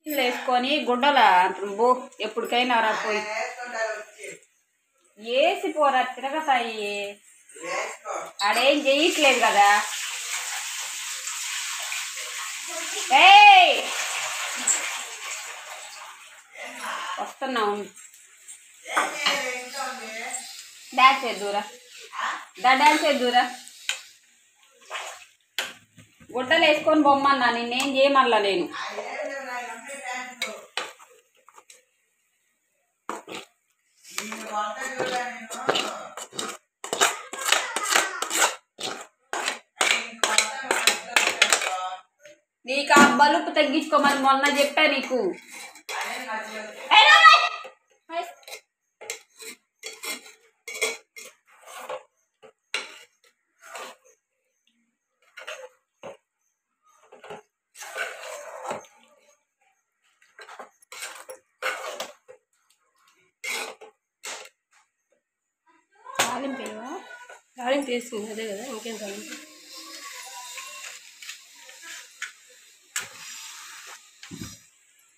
వేసుకొని గుడ్డల బో ఎప్పటికైనా రాపోయి వేసిపోరా తిరగతాయి. ఆడేం చేయట్లేదు కదా. వస్తున్నావు డాన్స్ చేద్దురా డాన్స్ చేద్దురా. గుడ్డలు వేసుకొని బొమ్మన్నా నిన్నేం చేయమల్లా నేను. నీకు ఆ బలుపు తగ్గించుకోమని మొన్న చెప్పా నీకు. తాలింపు వేసుకుంది అదే కదా, ఇంకేం తాలింపు.